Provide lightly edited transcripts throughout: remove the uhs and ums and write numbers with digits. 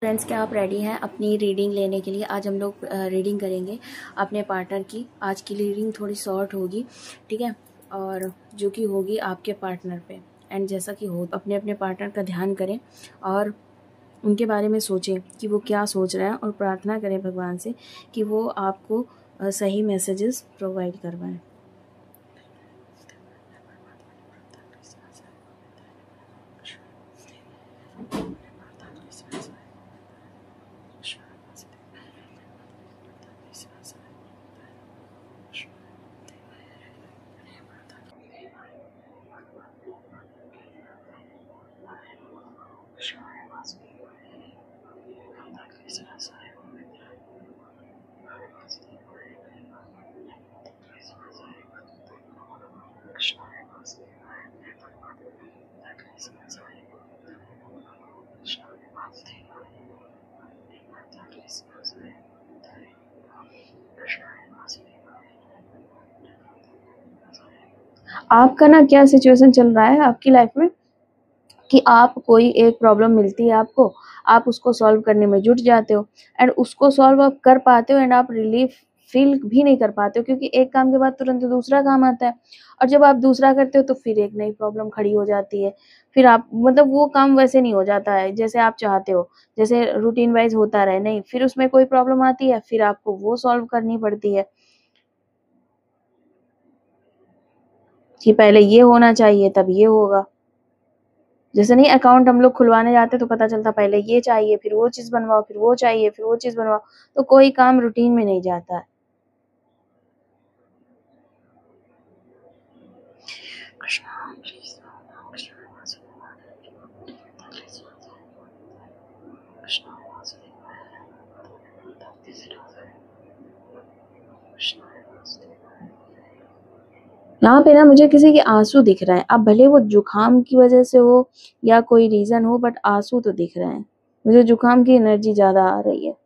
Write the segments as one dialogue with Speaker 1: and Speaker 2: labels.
Speaker 1: Friends, क्या आप ready हैं अपनी रीडिंग लेने के लिए? आज हम लोग रीडिंग करेंगे अपने पार्टनर की। आज की रीडिंग थोड़ी शॉर्ट होगी, ठीक है, और जो कि होगी आपके पार्टनर पे। एंड जैसा कि हो, अपने अपने पार्टनर का ध्यान करें और उनके बारे में सोचें कि वो क्या सोच रहे हैं, और प्रार्थना करें भगवान से कि वो आपको सही मैसेजेस प्रोवाइड करवाएं। आपका ना क्या सिचुएशन चल रहा है आपकी लाइफ में कि आप कोई एक प्रॉब्लम मिलती है आपको, आप उसको सॉल्व करने में जुट जाते हो एंड उसको सॉल्व आप कर पाते हो एंड आप रिलीफ फील भी नहीं कर पाते हो, क्योंकि एक काम के बाद तुरंत दूसरा काम आता है, और जब आप दूसरा करते हो तो फिर एक नई प्रॉब्लम खड़ी हो जाती है। फिर आप मतलब वो काम वैसे नहीं हो जाता है जैसे आप चाहते हो, जैसे रूटीन वाइज होता रहे, नहीं, फिर उसमें कोई प्रॉब्लम आती है, फिर आपको वो सॉल्व करनी पड़ती है कि पहले ये होना चाहिए तब ये होगा। जैसे नहीं, अकाउंट हम लोग खुलवाने जाते तो पता चलता पहले ये चाहिए, फिर वो चीज़ बनवाओ, फिर वो चाहिए, फिर वो चीज़ बनवाओ, तो कोई काम रूटीन में नहीं जाता है। यहाँ पे ना मुझे किसी के आंसू दिख रहे हैं। अब भले वो जुकाम की वजह से हो या कोई रीजन हो, बट आंसू तो दिख रहे हैं। मुझे जुकाम की एनर्जी ज्यादा आ रही है।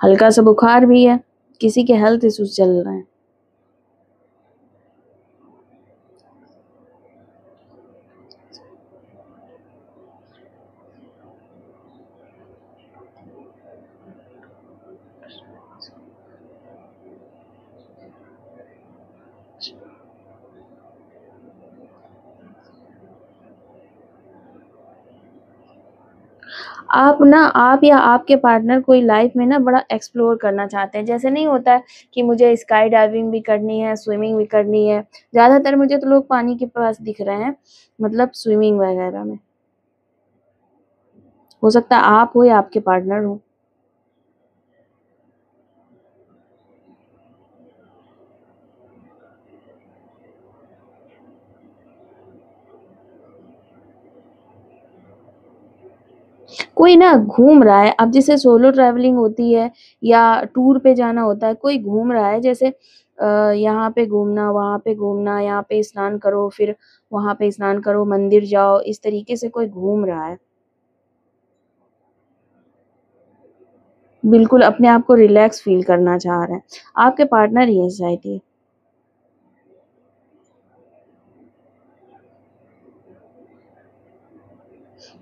Speaker 1: हल्का सा बुखार भी है, किसी के हेल्थ इश्यूज चल रहे हैं। आप या आपके पार्टनर कोई लाइफ में ना बड़ा एक्सप्लोर करना चाहते हैं। जैसे नहीं होता है कि मुझे स्काई डाइविंग भी करनी है, स्विमिंग भी करनी है। ज्यादातर मुझे तो लोग पानी के पास दिख रहे हैं, मतलब स्विमिंग वगैरह में। हो सकता है आप हो या आपके पार्टनर हो। कोई ना घूम रहा है। अब जैसे सोलो ट्रैवलिंग होती है या टूर पे जाना होता है, कोई घूम रहा है, जैसे यहाँ पे घूमना, वहाँ पे घूमना, यहाँ पे स्नान करो, फिर वहाँ पे स्नान करो, मंदिर जाओ, इस तरीके से कोई घूम रहा है। बिल्कुल अपने आप को रिलैक्स फील करना चाह रहे हैं। आपके पार्टनर ही है शायद ये।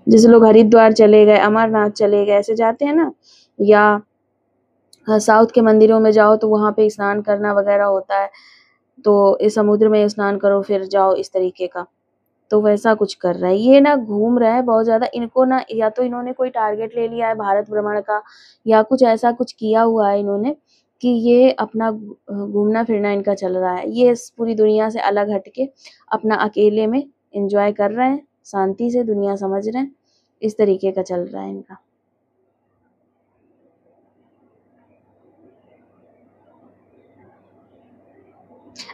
Speaker 1: जैसे लोग हरिद्वार चले गए, अमरनाथ चले गए, ऐसे जाते हैं ना, या साउथ के मंदिरों में जाओ तो वहाँ पे स्नान करना वगैरह होता है, तो इस समुद्र में स्नान करो फिर जाओ, इस तरीके का। तो वैसा कुछ कर रहा है ये ना, घूम रहा है बहुत ज्यादा। इनको ना या तो इन्होंने कोई टारगेट ले लिया है भारत भ्रमण का, या कुछ ऐसा कुछ किया हुआ है इन्होंने कि ये अपना घूमना फिरना इनका चल रहा है। ये इस पूरी दुनिया से अलग हटके अपना अकेले में एंजॉय कर रहे हैं, शांति से दुनिया समझ रहे हैं, इस तरीके का चल रहा है इनका।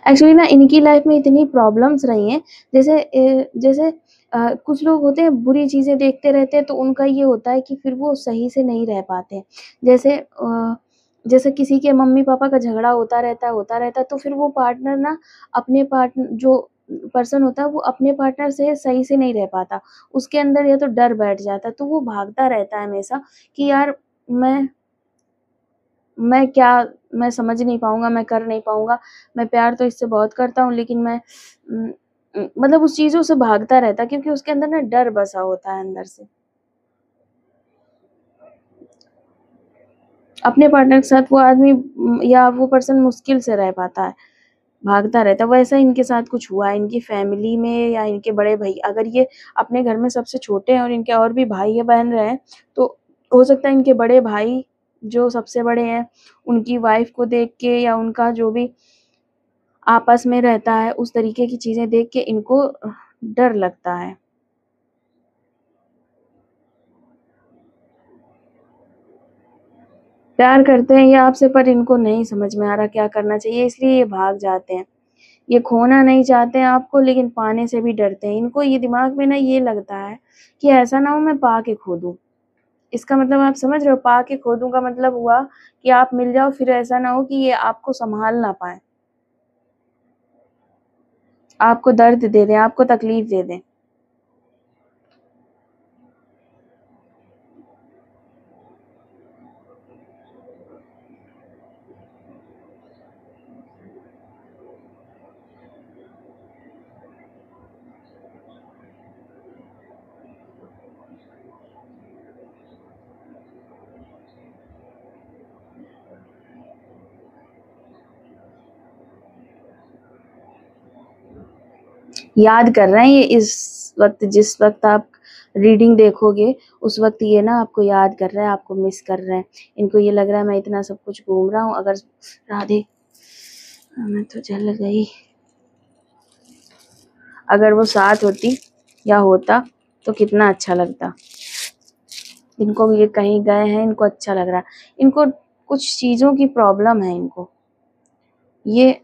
Speaker 1: एक्चुअली ना इनकी लाइफ में इतनी प्रॉब्लम्स रही हैं, जैसे कुछ लोग होते हैं बुरी चीज़ें देखते रहते हैं, तो उनका ये होता है कि फिर वो सही से नहीं रह पाते हैं। जैसे किसी के मम्मी-पापा का झगड़ा होता रहता है, तो फिर वो पार्टनर ना अपने पार्टनर जो पर्सन होता है, वो अपने पार्टनर से सही से नहीं रह पाता। उसके अंदर या तो डर बैठ जाता है, तो वो भागता रहता है हमेशा कि यार मैं मैं क्या मैं समझ नहीं पाऊँगा, मैं कर नहीं पाऊँगा, मैं प्यार तो इससे बहुत करता हूँ, लेकिन मैं मतलब उस चीज़ों से भागता रहता है क्योंकि उसके अंदर ना डर बसा होता है अंदर से। अपने पार्टनर के साथ वो आदमी या वो पर्सन मुश्किल से रह पाता है, भागता रहता है। वैसा इनके साथ कुछ हुआ है, इनकी फैमिली में या इनके बड़े भाई अगर ये अपने घर में सबसे छोटे हैं और इनके और भी भाई या बहन रहे हैं, तो हो सकता है इनके बड़े भाई जो सबसे बड़े हैं, उनकी वाइफ़ को देख के या उनका जो भी आपस में रहता है, उस तरीके की चीज़ें देख के इनको डर लगता है। प्यार करते हैं ये आपसे पर इनको नहीं समझ में आ रहा क्या करना चाहिए इसलिए ये भाग जाते हैं। ये खोना नहीं चाहते हैं आपको लेकिन पाने से भी डरते हैं। इनको ये दिमाग में ना ये लगता है कि ऐसा ना हो मैं पा के खो दूँ। इसका मतलब आप समझ रहे हो? पा के खो दूँ का मतलब हुआ कि आप मिल जाओ फिर ऐसा ना हो कि ये आपको सँभाल ना पाएँ। आपको दर्द दे दें, आपको तकलीफ़ दे दें। याद कर रहे हैं ये इस वक़्त जिस वक़्त आप रीडिंग देखोगे, उस वक़्त ये ना आपको याद कर रहा है, आपको मिस कर रहे हैं। इनको ये लग रहा है मैं इतना सब कुछ घूम रहा हूँ अगर राधे मैं तो जल गई। अगर वो साथ होती या होता तो कितना अच्छा लगता। इनको ये कहीं गए हैं, इनको अच्छा लग रहा है। इनको कुछ चीज़ों की प्रॉब्लम है इनको। ये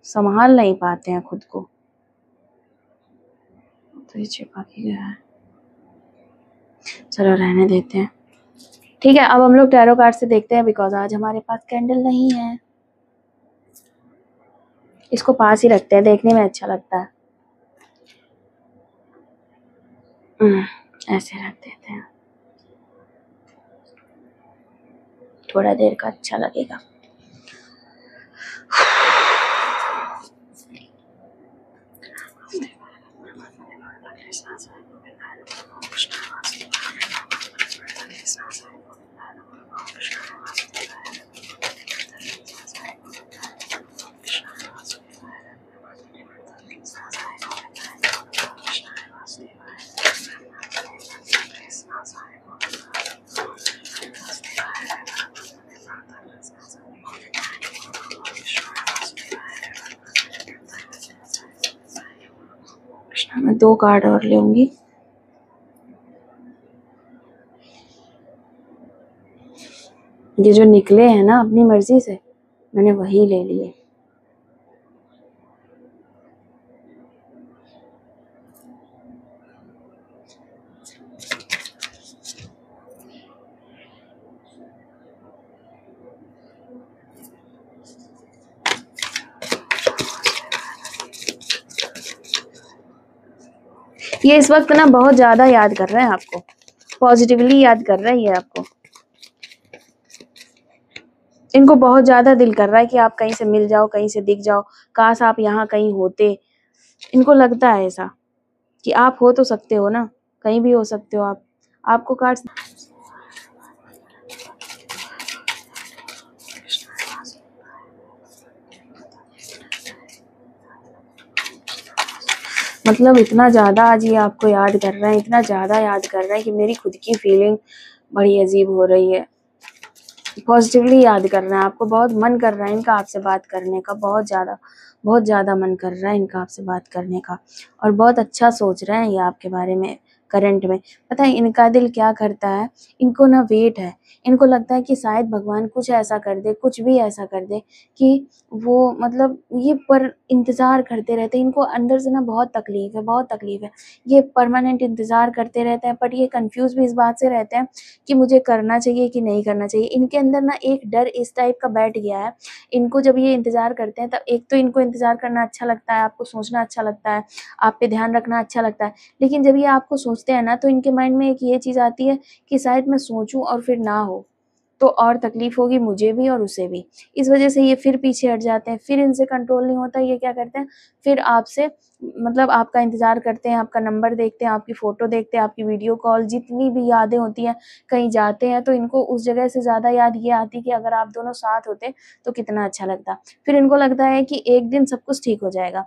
Speaker 1: सँभाल नहीं पाते हैं खुद को। तो ये छिपा के गया है। चलो रहने देते हैं। ठीक है, अब हम लोग टैरो कार्ड से देखते हैं बिकॉज़ आज हमारे पास कैंडल नहीं है। इसको पास ही रखते हैं, देखने में अच्छा लगता है। ऐसे रख देते हैं। थोड़ा देर का अच्छा लगेगा। मैं 2 कार्ड और लूँगी। ये जो निकले हैं ना अपनी मर्ज़ी से, मैंने वही ले लिए। ये इस वक़्त ना बहुत ज़्यादा याद कर रहे हैं आपको। पॉज़िटिवली याद कर रहा है ये आपको। इनको बहुत ज़्यादा दिल कर रहा है कि आप कहीं से मिल जाओ, कहीं से दिख जाओ, काश आप यहाँ कहीं होते। इनको लगता है ऐसा कि आप हो तो सकते हो ना, कहीं भी हो सकते हो आप। आपको कार्ड्स मतलब इतना ज़्यादा आज ये आपको याद कर रहा है, इतना ज़्यादा याद कर रहा है कि मेरी खुद की फीलिंग बड़ी अजीब हो रही है। पॉजिटिवली याद कर रहे हैं आपको, बहुत मन कर रहा है इनका आपसे बात करने का, बहुत ज़्यादा मन कर रहा है इनका आपसे बात करने का और बहुत अच्छा सोच रहे हैं ये आपके बारे में करंट में। पता है इनका दिल क्या करता है, इनको ना वेट है, इनको लगता है कि शायद भगवान कुछ ऐसा कर दे, कुछ भी ऐसा कर दे कि वो मतलब ये पर इंतज़ार करते रहते हैं। इनको अंदर से ना बहुत तकलीफ़ है। ये परमानेंट इंतज़ार करते रहते हैं बट ये कन्फ्यूज़ भी इस बात से रहते हैं कि मुझे करना चाहिए कि नहीं करना चाहिए। इनके अंदर ना एक डर इस टाइप का बैठ गया है, इनको जब ये इंतज़ार करते हैं तब एक तो इनको इंतज़ार करना अच्छा लगता है, आपको सोचना अच्छा लगता है, आप पे ध्यान रखना अच्छा लगता है। लेकिन जब ये आपको सोचते हैं ना तो इनके माइंड में एक ये चीज़ आती है कि शायद मैं सोचूँ और फिर ना हो, तो और तकलीफ होगी मुझे भी और उसे भी। इस वजह से ये फिर पीछे हट जाते हैं, फिर इनसे कंट्रोल नहीं होता, ये क्या करते हैं, फिर आपसे मतलब आपका इंतज़ार करते हैं, आपका नंबर देखते हैं, आपकी फ़ोटो देखते हैं, आपकी वीडियो कॉल, जितनी भी यादें होती हैं, कहीं जाते हैं तो इनको उस जगह से ज़्यादा याद ये आती कि अगर आप दोनों साथ होते तो कितना अच्छा लगता। फिर इनको लगता है कि एक दिन सब कुछ ठीक हो जाएगा।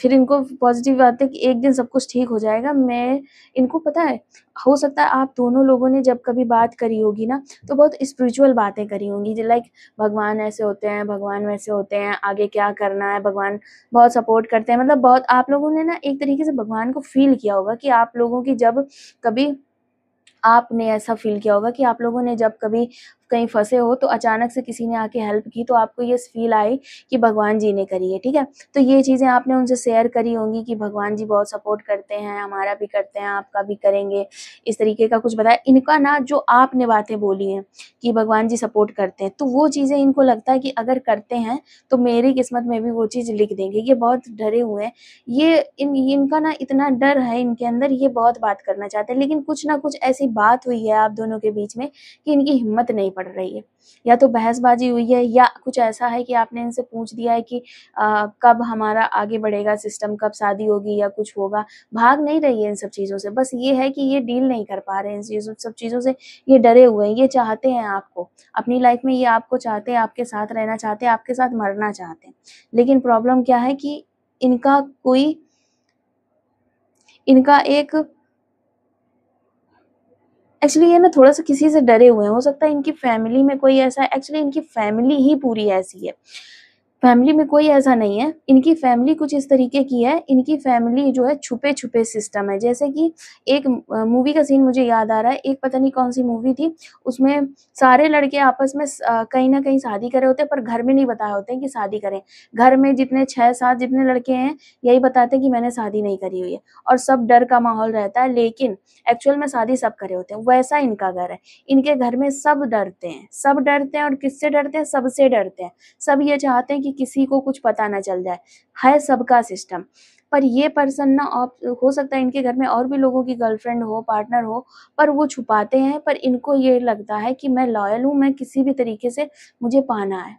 Speaker 1: फिर इनको पॉज़िटिव बात है कि एक दिन सब कुछ ठीक हो जाएगा। इनको पता है, हो सकता है आप दोनों लोगों ने जब कभी बात करी होगी ना, तो बहुत स्पिरिचुअल बातें करी होंगी, लाइक भगवान ऐसे होते हैं, भगवान वैसे होते हैं, आगे क्या करना है, भगवान बहुत सपोर्ट करते हैं। मतलब बहुत आप लोगों ने ना एक तरीके से भगवान को फ़ील किया होगा कि आप लोगों की जब कभी आपने ऐसा फ़ील किया होगा कि आप लोगों ने जब कभी कहीं फँसे हो तो अचानक से किसी ने आके हेल्प की, तो आपको ये फ़ील आई कि भगवान जी ने करी है, ठीक है? तो ये चीज़ें आपने उनसे शेयर करी होंगी कि भगवान जी बहुत सपोर्ट करते हैं, हमारा भी करते हैं, आपका भी करेंगे, इस तरीके का कुछ बताया। इनका ना जो आपने बातें बोली हैं कि भगवान जी सपोर्ट करते हैं, तो वो चीज़ें इनको लगता है कि अगर करते हैं, तो मेरी किस्मत में भी वो चीज़ लिख देंगे। ये बहुत डरे हुए हैं। इनका ना इतना डर है इनके अंदर, ये बहुत बात करना चाहते हैं, लेकिन कुछ ना कुछ ऐसी बात हुई है आप दोनों के बीच में कि इनकी हिम्मत नहीं पड़ रही है। या तो बहसबाजी हुई है या कुछ ऐसा है कि आपने इनसे पूछ दिया है कि कब हमारा आगे बढ़ेगा सिस्टम, कब शादी होगी या कुछ होगा। भाग नहीं रही है इन सब चीज़ों से, बस ये है कि ये डील नहीं कर पा रहे हैं इन सब चीज़ों से, ये डरे हुए हैं। ये चाहते हैं आपको, अपनी लाइफ़ में ये आपको चाहते हैं, आपके साथ रहना चाहते हैं, आपके साथ मरना चाहते हैं। लेकिन प्रॉब्लम क्या है कि इनका कोई इनका एक एक्चुअली ये ना थोड़ा-सा किसी से डरे हुए हैं। हो सकता है इनकी फैमिली में कोई ऐसा एक्चुअली इनकी फैमिली ही पूरी ऐसी है। फैमिली में कोई ऐसा नहीं है, इनकी फैमिली कुछ इस तरीके की है, इनकी फैमिली जो है छुपे-छुपे सिस्टम है। जैसे कि एक मूवी का सीन मुझे याद आ रहा है, एक पता नहीं कौन-सी मूवी थी, उसमें सारे लड़के आपस में कहीं न कहीं शादी कर रहे होते हैं, पर घर में नहीं बताए होते हैं कि शादी करें। घर में जितने 6-7 जितने लड़के हैं, यही बताते हैं कि मैंने शादी नहीं करी हुई है और सब डर का माहौल रहता है, लेकिन एक्चुअल में शादी सब करे होते हैं। वैसा इनका घर है। इनके घर में सब डरते हैं और किससे डरते हैं? सबसे डरते हैं। सब ये चाहते हैं कि किसी को कुछ पता ना चल जाए, है सबका सिस्टम। पर ये पर्सन ना आप हो सकता है इनके घर में और भी लोगों की गर्लफ्रेंड हो, पार्टनर हो, पर वो छुपाते हैं, पर इनको ये लगता है कि मैं लॉयल हूँ, मैं किसी भी तरीके से मुझे पाना है,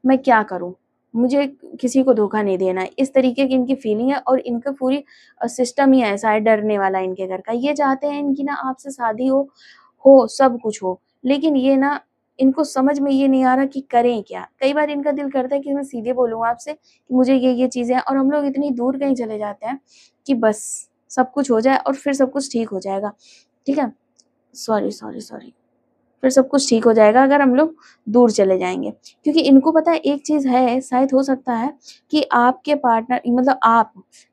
Speaker 1: मैं क्या करूँ? मुझे किसी को धोखा नहीं देना है। इस तरीके की इनकी फीलिंग है और इनका पूरी सिस्टम ही ऐसा है डरने वाला इनके घर का। ये चाहते हैं इनकी ना आपसे शादी हो, सब कुछ हो, लेकिन ये ना इनको समझ में ये नहीं आ रहा कि करें क्या? कई बार इनका दिल करता है कि मैं सीधे बोलूँ आपसे कि मुझे ये चीज़ें हैं और हम लोग इतनी दूर कहीं चले जाते हैं कि बस सब कुछ हो जाए और फिर सब कुछ ठीक हो जाएगा, ठीक है? सॉरी। फिर सब कुछ ठीक हो जाएगा अगर हम लोग दूर चले जाएँगे। क्योंकि इनको पता है एक चीज़ है, शायद हो सकता है कि आपके पार्टनर मतलब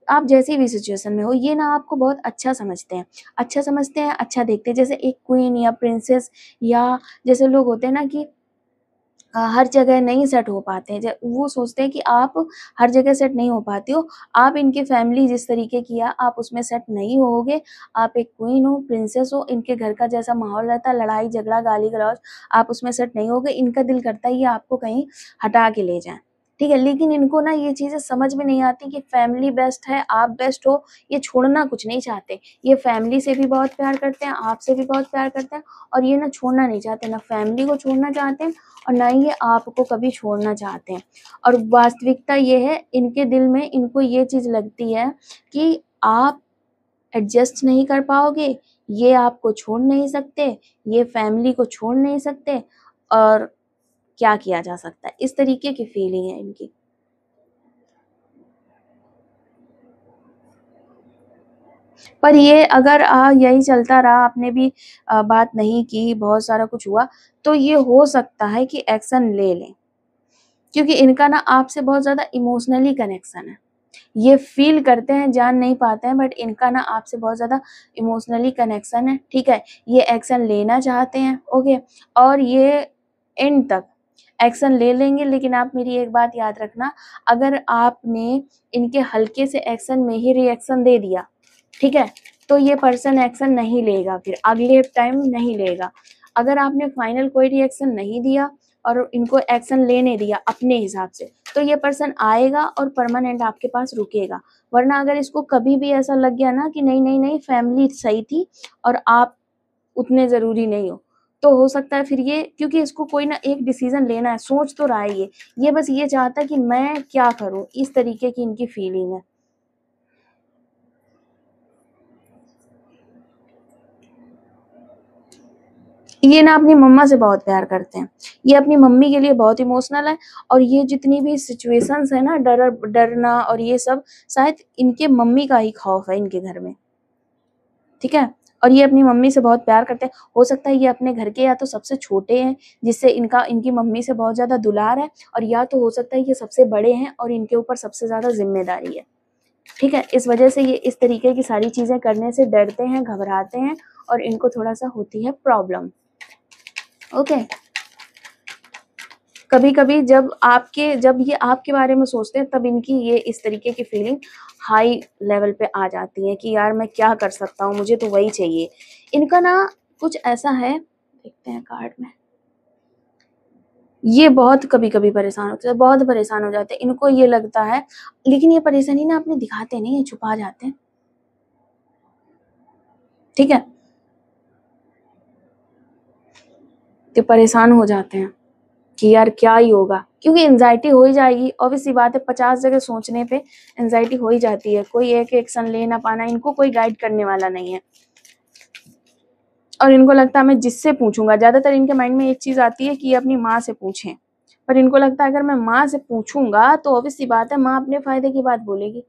Speaker 1: आप जैसी भी सिचुएशन में हो, ये ना आपको बहुत अच्छा समझते हैं। अच्छा समझते हैं, अच्छा देखते हैं। जैसे एक क्वीन या प्रिंसेस या जैसे लोग होते हैं ना कि हर जगह नहीं सेट हो पाते हैं। ज वो सोचते हैं कि आप हर जगह सेट नहीं हो पाते हो। आप इनकी फैमिली जिस तरीके की है, आप उसमें सेट नहीं होओगे। आप एक क्वीन हो, प्रिंसेस हो, इनके घर का जैसा माहौल रहता है, लड़ाई-झगड़ा, गाली-गलौज, आप उसमें सेट नहीं होगे। इनका दिल करता है ये आपको कहीं हटा के ले जाएँ, ठीक है? लेकिन इनको ना ये चीज़ें समझ में नहीं आती कि फैमिली बेस्ट है, आप बेस्ट हो, ये छोड़ना कुछ नहीं चाहते। ये फैमिली से भी बहुत प्यार करते हैं, आपसे भी बहुत प्यार करते हैं और ये ना छोड़ना नहीं चाहते, ना फैमिली को छोड़ना चाहते हैं और ना ही ये आपको कभी छोड़ना चाहते हैं। और वास्तविकता ये है इनके दिल में इनको ये चीज़ लगती है कि आप एडजस्ट नहीं कर पाओगे, ये आपको छोड़ नहीं सकते, ये फैमिली को छोड़ नहीं सकते और क्या किया जा सकता है? इस तरीके की फीलिंग है इनकी। पर ये अगर यही चलता रहा, आपने भी बात नहीं की, बहुत सारा कुछ हुआ, तो ये हो सकता है कि एक्शन ले लें। क्योंकि इनका ना आपसे बहुत ज़्यादा इमोशनली कनेक्शन है। ये फ़ील करते हैं, जान नहीं पाते हैं बट इनका ना आपसे बहुत ज़्यादा इमोशनली कनेक्शन है, ठीक है? ये एक्शन लेना चाहते हैं, ओके? और ये एंड तक एक्शन ले लेंगे लेकिन आप मेरी एक बात याद रखना, अगर आपने इनके हल्के से एक्शन में ही रिएक्शन दे दिया, ठीक है? तो ये पर्सन एक्शन नहीं लेगा फिर, अगले टाइम नहीं लेगा। अगर आपने फाइनल कोई रिएक्शन नहीं दिया और इनको एक्शन लेने दिया अपने हिसाब से, तो ये पर्सन आएगा और परमानेंट आपके पास रुकेगा। वरना अगर इसको कभी भी ऐसा लग गया ना कि नहीं फैमिली सही थी और आप उतने ज़रूरी नहीं हो, तो हो सकता है फिर ये, क्योंकि इसको कोई ना एक डिसीजन लेना है, सोच तो रहा है ये बस ये चाहता है कि मैं क्या करूं, इस तरीके की इनकी फीलिंग है। ये ना अपनी मम्मा से बहुत प्यार करते हैं, ये अपनी मम्मी के लिए बहुत इमोशनल है, और ये जितनी भी सिचुएशंस है ना, डरना और ये सब, शायद इनके मम्मी का ही खौफ है इनके घर में, ठीक है। और ये अपनी मम्मी से बहुत प्यार करते हैं। हो सकता है ये अपने घर के या तो सबसे छोटे हैं, जिससे इनकी मम्मी से बहुत ज्यादा दुलार है, और या तो हो सकता है ये सबसे बड़े हैं और इनके ऊपर सबसे ज्यादा जिम्मेदारी है, ठीक है। इस वजह से ये इस तरीके की सारी चीजें करने से डरते हैं, घबराते हैं, और इनको थोड़ा सा होती है प्रॉब्लम। ओके। कभी कभी जब ये आपके बारे में सोचते हैं, तब इनकी ये इस तरीके की फीलिंग हाई लेवल पे आ जाती है कि यार मैं क्या कर सकता हूँ, मुझे तो वही चाहिए। इनका ना कुछ ऐसा है, देखते हैं कार्ड में, ये बहुत कभी कभी परेशान होते हैं, बहुत परेशान हो जाते हैं, इनको ये लगता है, लेकिन ये परेशानी ना अपने दिखाते नहीं है, छुपा जाते हैं, ठीक है। तो परेशान हो जाते हैं कि यार क्या ही होगा, क्योंकि एंजाइटी हो ही जाएगी, ऑब्वियस सी बात है, 50 जगह सोचने पे एंजाइटी हो ही जाती है, कोई एक एक्शन ले ना पाना, इनको कोई गाइड करने वाला नहीं है, और इनको लगता है मैं जिससे पूछूंगा, ज्यादातर इनके माइंड में एक चीज आती है कि ये अपनी माँ से पूछें, पर इनको लगता है अगर मैं माँ से पूछूंगा तो ऑब्वियस सी बात है माँ अपने फायदे की बात बोलेगी,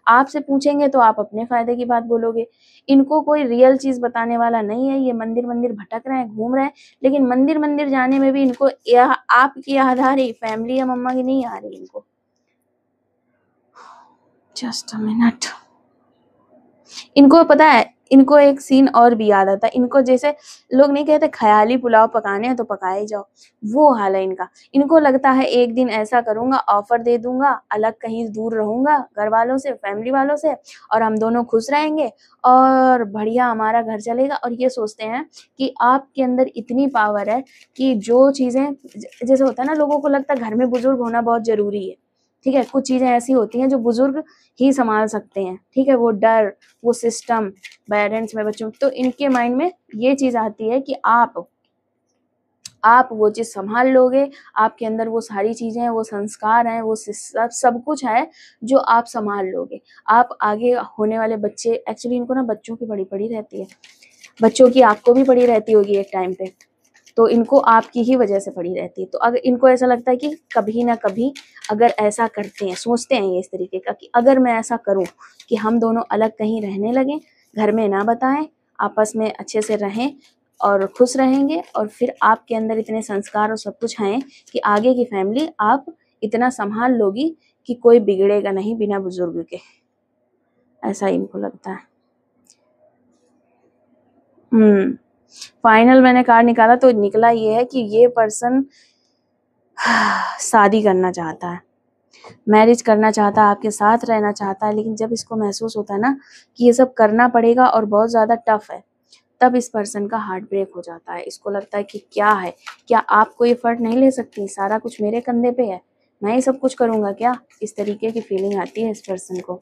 Speaker 1: आपसे पूछेंगे तो आप अपने फायदे की बात बोलोगे। इनको कोई रियल चीज बताने वाला नहीं है, ये मंदिर मंदिर भटक रहे हैं, घूम रहे हैं, लेकिन मंदिर मंदिर जाने में भी इनको आपकी याद आ रही, फैमिली या मम्मा की नहीं आ रही इनको। Just a minute. इनको पता है, इनको एक सीन और भी याद आता है, इनको जैसे लोग नहीं कहते ख्याली पुलाव पकाने हैं तो पकाए ही जाओ, वो हाल है इनका। इनको लगता है एक दिन ऐसा करूंगा, ऑफर दे दूंगा, अलग कहीं दूर रहूंगा घर वालों से, फैमिली वालों से, और हम दोनों खुश रहेंगे और बढ़िया हमारा घर चलेगा। और ये सोचते हैं कि आपके अंदर इतनी पावर है कि जो चीजें, जैसे होता है ना, लोगों को लगता है घर में बुजुर्ग होना बहुत जरूरी है, ठीक है, कुछ चीजें ऐसी होती हैं जो बुजुर्ग ही संभाल सकते हैं, ठीक है, वो डर, वो सिस्टम, पेरेंट्स में बच्चों, तो इनके माइंड में ये चीज आती है कि आप वो चीज संभाल लोगे, आपके अंदर वो सारी चीजें हैं, वो संस्कार हैं, वो सब कुछ है जो आप संभाल लोगे। आप आगे होने वाले बच्चे, एक्चुअली इनको ना बच्चों की बड़ी पड़ी रहती है, बच्चों की आपको भी पड़ी रहती होगी एक टाइम पे, तो इनको आपकी ही वजह से पड़ी रहती है। तो अगर इनको ऐसा लगता है कि कभी ना कभी अगर ऐसा करते हैं, सोचते हैं ये इस तरीके का कि अगर मैं ऐसा करूं कि हम दोनों अलग कहीं रहने लगे, घर में ना बताएं, आपस में अच्छे से रहें और खुश रहेंगे, और फिर आपके अंदर इतने संस्कार और सब कुछ हैं कि आगे की फैमिली आप इतना संभाल लोगी कि कोई बिगड़ेगा नहीं बिना बुजुर्ग के, ऐसा इनको लगता है। फाइनल मैंने कार्ड निकाला तो निकला ये है कि ये पर्सन शादी करना चाहता है, मैरिज करना चाहता है, आपके साथ रहना चाहता है, लेकिन जब इसको महसूस होता है ना कि ये सब करना पड़ेगा और बहुत ज्यादा टफ है, तब इस पर्सन का हार्ट ब्रेक हो जाता है। इसको लगता है कि क्या है, क्या आप कोई एफर्ट नहीं ले सकती, सारा कुछ मेरे कंधे पे है, मैं ही सब कुछ करूंगा क्या, इस तरीके की फीलिंग आती है इस पर्सन को।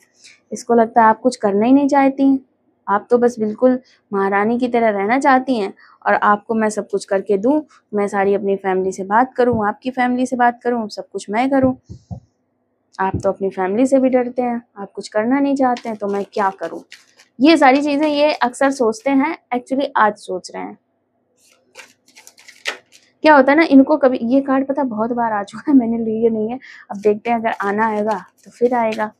Speaker 1: इसको लगता है आप कुछ करना ही नहीं चाहती, आप तो बस बिल्कुल महारानी की तरह रहना चाहती हैं, और आपको मैं सब कुछ करके दूं, मैं सारी अपनी फैमिली से बात करूं, आपकी फैमिली से बात करूं, सब कुछ मैं करूं। आप तो अपनी फैमिली से भी डरते हैं, आप कुछ करना नहीं चाहते हैं, तो मैं क्या करूं। ये सारी चीजें ये अक्सर सोचते हैं, एक्चुअली आज सोच रहे हैं। क्या होता है ना, इनको कभी ये कार्ड पता बहुत बार आ चुका है, मैंने लिए नहीं है, अब देखते हैं अगर आना आएगा तो फिर आएगा।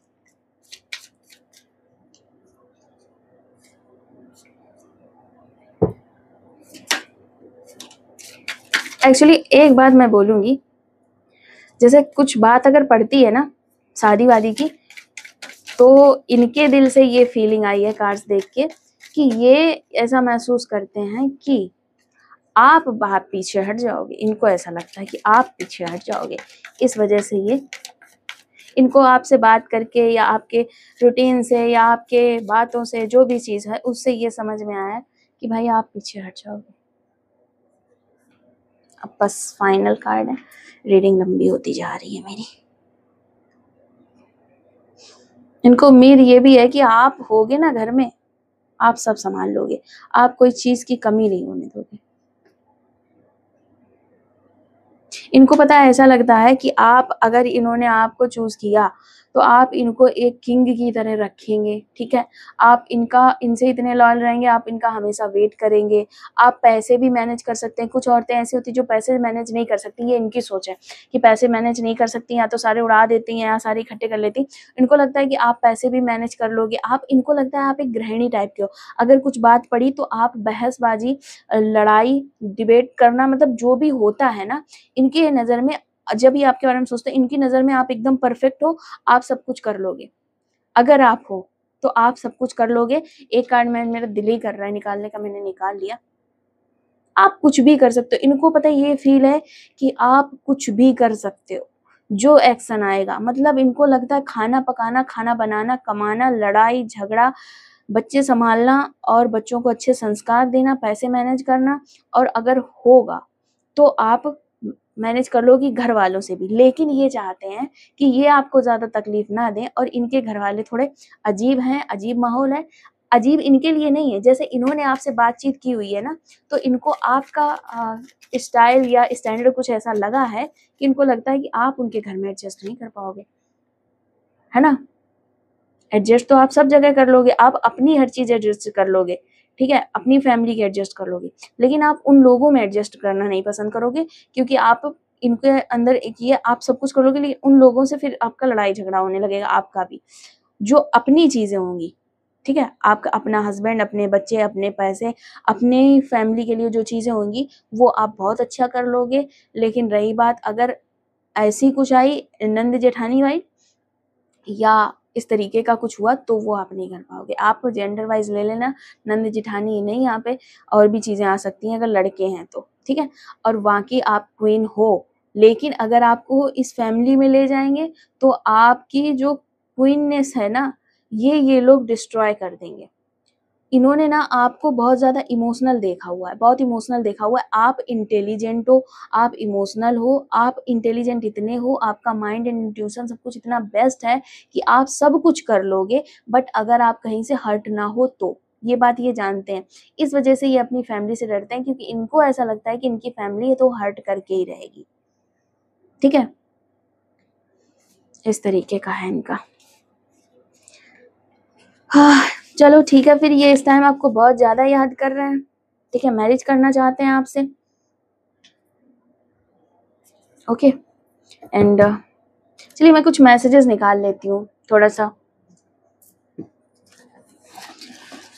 Speaker 1: एक्चुअली एक बात मैं बोलूंगी, जैसे कुछ बात अगर पड़ती है ना शादी वादी की, तो इनके दिल से ये फीलिंग आई है कार्ड्स देख के कि ये ऐसा महसूस करते हैं कि आप बाहर पीछे हट जाओगे, इनको ऐसा लगता है कि आप पीछे हट जाओगे, इस वजह से ये इनको आपसे बात करके या आपके रूटीन से या आपके बातों से जो भी चीज है उससे ये समझ में आया कि भाई आप पीछे हट जाओगे। अब बस फाइनल कार्ड है, रीडिंग लंबी होती जा रही है मेरी। इनको उम्मीद ये भी है कि आप होगे ना घर में, आप सब संभाल लोगे, आप कोई चीज की कमी नहीं होने दोगे। इनको पता है, ऐसा लगता है कि आप अगर इन्होंने आपको चूज किया तो आप इनको एक किंग की तरह रखेंगे, ठीक है। आप इनसे इतने लॉयल रहेंगे, आप इनका हमेशा वेट करेंगे। आप पैसे भी मैनेज कर सकते हैं। कुछ औरतें ऐसी होती जो पैसे मैनेज नहीं कर सकती, ये इनकी सोच है कि पैसे मैनेज नहीं कर सकती, या तो सारे उड़ा देती हैं या सारे इकट्ठे कर लेती। इनको लगता है कि आप पैसे भी मैनेज कर लोगे। इनको लगता है आप एक गृहिणी टाइप के हो। अगर कुछ बात पड़ी तो आप बहसबाजी, लड़ाई, डिबेट करना, मतलब जो भी होता है ना, इनकी नज़र में, जब ये आपके बारे में सोचते हैं, इनकी नज़र में आप एकदम परफेक्ट हो, आप सब कुछ कर लोगे। अगर आप हो तो आप सब कुछ कर लोगे। एक कार्ड मेरा दिल ही कर रहा है निकालने का, मैंने निकाल लिया। आप कुछ भी कर सकते हो। इनको पता है, ये फील है कि आप कुछ भी कर सकते हो, जो एक्शन आएगा। मतलब इनको लगता है खाना पकाना, खाना बनाना, कमाना, लड़ाई झगड़ा, बच्चे संभालना और बच्चों को अच्छे संस्कार देना, पैसे मैनेज करना, और अगर होगा तो आप मैनेज कर लोगी घर वालों से भी। लेकिन ये चाहते हैं कि ये आपको ज़्यादा तकलीफ ना दें, और इनके घर वाले थोड़े अजीब हैं, अजीब माहौल है। अजीब इनके लिए नहीं है, जैसे इन्होंने आपसे बातचीत की हुई है ना, तो इनको आपका स्टाइल या स्टैंडर्ड कुछ ऐसा लगा है कि इनको लगता है कि आप उनके घर में एडजस्ट नहीं कर पाओगे, है ना। एडजस्ट तो आप सब जगह कर लोगे, आप अपनी हर चीज़ एडजस्ट कर लोगे, ठीक है, अपनी फैमिली के एडजस्ट कर लोगे, लेकिन आप उन लोगों में एडजस्ट करना नहीं पसंद करोगे, क्योंकि आप इनके अंदर एक ये आप सब कुछ कर लोगे, लेकिन उन लोगों से फिर आपका लड़ाई झगड़ा होने लगेगा, आपका भी, जो अपनी चीज़ें होंगी, ठीक है। आपका अपना हस्बैंड, अपने बच्चे, अपने पैसे, अपने फैमिली के लिए जो चीज़ें होंगी, वो आप बहुत अच्छा कर लोगे। लेकिन रही बात, अगर ऐसी कुछ आई, नंद जेठानी वाई या इस तरीके का कुछ हुआ, तो वो आप नहीं कर पाओगे। आप जेंडर वाइज ले लेना, नंद जेठानी नहीं, यहाँ पे और भी चीज़ें आ सकती हैं अगर लड़के हैं तो, ठीक है। और बाकी आप क्वीन हो, लेकिन अगर आपको इस फैमिली में ले जाएंगे तो आपकी जो क्वीननेस है ना, ये लोग डिस्ट्रॉय कर देंगे। इन्होंने ना आपको बहुत ज़्यादा इमोशनल देखा हुआ है, बहुत इमोशनल देखा हुआ है। आप इंटेलिजेंट हो, आप इमोशनल हो, आप इंटेलिजेंट इतने हो, आपका माइंड एंड इंट्यूशन सब कुछ इतना बेस्ट है कि आप सब कुछ कर लोगे, बट अगर आप कहीं से हर्ट ना हो तो। ये बात ये जानते हैं, इस वजह से ये अपनी फैमिली से डरते हैं, क्योंकि इनको ऐसा लगता है कि इनकी फैमिली है तो हर्ट करके ही रहेगी, ठीक है। इस तरीके का है इनका। हाँ, चलो ठीक है, फिर ये इस टाइम आपको बहुत ज़्यादा याद कर रहे हैं, ठीक है, मैरिज करना चाहते हैं आपसे, ओके। एंड चलिए मैं कुछ मैसेजेस निकाल लेती हूँ थोड़ा सा।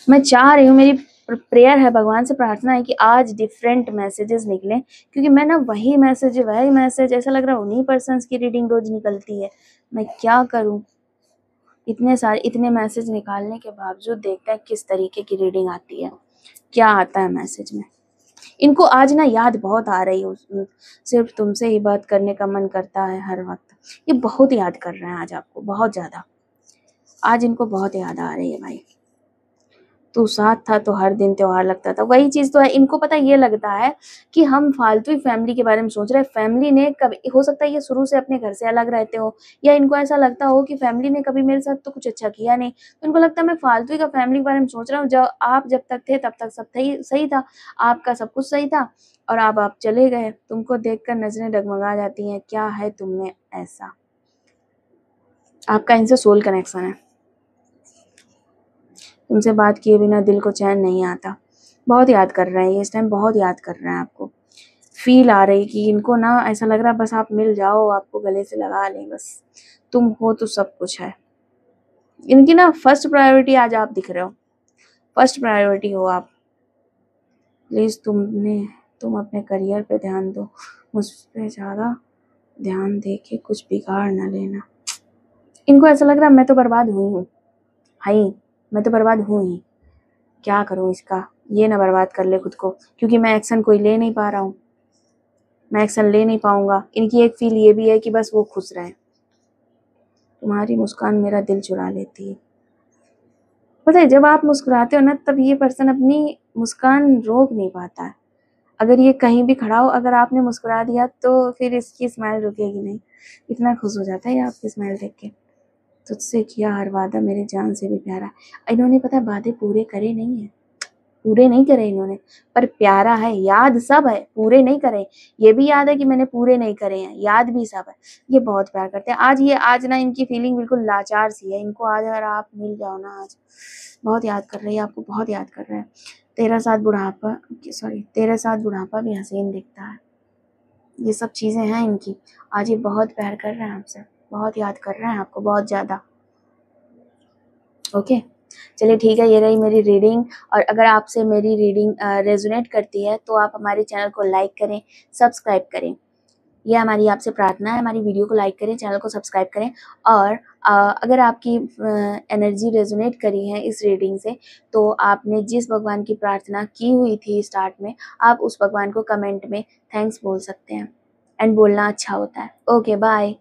Speaker 1: मैं चाह रही हूँ, मेरी प्रेयर है, भगवान से प्रार्थना है कि आज डिफरेंट मैसेजेस निकलें, क्योंकि मैं ना वही मैसेज ऐसा लग रहा है उन्हीं पर्सन्स की रीडिंग रोज निकलती है। मैं क्या करूँ, इतने मैसेज निकालने के बावजूद देखते हैं किस तरीके की रीडिंग आती है, क्या आता है मैसेज में। इनको आज ना याद बहुत आ रही हो, सिर्फ तुमसे ही बात करने का मन करता है हर वक्त। ये बहुत याद कर रहे हैं आज आपको, बहुत ज़्यादा। आज इनको बहुत याद आ रही है भाई। तू साथ था तो हर दिन त्योहार लगता था, वही चीज़ तो है। इनको पता ये लगता है कि हम फालतू ही फैमिली के बारे में सोच रहे हैं। फैमिली ने कभी, हो सकता है ये शुरू से अपने घर से अलग रहते हो, या इनको ऐसा लगता हो कि फैमिली ने कभी मेरे साथ तो कुछ अच्छा किया नहीं, तो इनको लगता है मैं फालतू ही का फैमिली के बारे में सोच रहा हूँ। जब तक थे तब तक सब सही था, आपका सब कुछ सही था, और अब आप चले गए। तुमको देखकर नजरें डगमगा जाती हैं, क्या है तुमने ऐसा। आपका इनसे सोल कनेक्शन है, तुमसे बात किए बिना दिल को चैन नहीं आता। बहुत याद कर रहे हैं इस टाइम, बहुत याद कर रहे हैं आपको। फील आ रही कि इनको ना ऐसा लग रहा है बस आप मिल जाओ, आपको गले से लगा लें, बस तुम हो तो सब कुछ है। इनकी ना फर्स्ट प्रायोरिटी आज आप दिख रहे हो, फर्स्ट प्रायोरिटी हो आप। प्लीज़ तुम अपने करियर पे ध्यान दो, मुझ पे ज़्यादा ध्यान दे के कुछ बिगाड़ ना लेना। इनको ऐसा लग रहा है मैं तो बर्बाद हुई हूँ, हाई मैं तो बर्बाद हूँ ही, क्या करूँ इसका, ये ना बर्बाद कर ले खुद को, क्योंकि मैं एक्शन कोई ले नहीं पा रहा हूँ, मैं एक्शन ले नहीं पाऊंगा। इनकी एक फील ये भी है कि बस वो खुश रहे। तुम्हारी मुस्कान मेरा दिल चुरा लेती है। पता है जब आप मुस्कुराते हो ना, तब ये पर्सन अपनी मुस्कान रोक नहीं पाता है। अगर ये कहीं भी खड़ा हो, अगर आपने मुस्कुरा दिया तो फिर इसकी स्माइल रुकेगी नहीं, इतना खुश हो जाता है ये आपकी स्माइल देख के। तुझसे किया हर वादा मेरे जान से भी प्यारा। इन्होंने पता है वादे पूरे करे नहीं है, पूरे नहीं करे इन्होंने, पर प्यारा है, याद सब है, पूरे नहीं करे। ये भी याद है कि मैंने पूरे नहीं करे हैं, याद भी सब है। ये बहुत प्यार करते हैं। आज ना इनकी फीलिंग बिल्कुल लाचार सी है। इनको आज अगर आप मिल जाओ ना, आज बहुत याद कर रही है, आपको बहुत याद कर रहे हैं। तेरा साथ बुढ़ापा भी हसीन दिखता है। ये सब चीजें हैं इनकी। आज ये बहुत प्यार कर रहे हैं आपसे, बहुत याद कर रहे हैं आपको, बहुत ज्यादा। ओके, चलिए ठीक है, ये रही मेरी रीडिंग। और अगर आपसे मेरी रीडिंग रेजोनेट करती है तो आप हमारे चैनल को लाइक करें, सब्सक्राइब करें। ये हमारी आपसे प्रार्थना है। हमारी वीडियो को लाइक करें, चैनल को सब्सक्राइब करें। और अगर आपकी एनर्जी रेजोनेट करी है इस रीडिंग से, तो आपने जिस भगवान की प्रार्थना की हुई थी स्टार्ट में, आप उस भगवान को कमेंट में थैंक्स बोल सकते हैं। एंड बोलना अच्छा होता है। Okay, bye.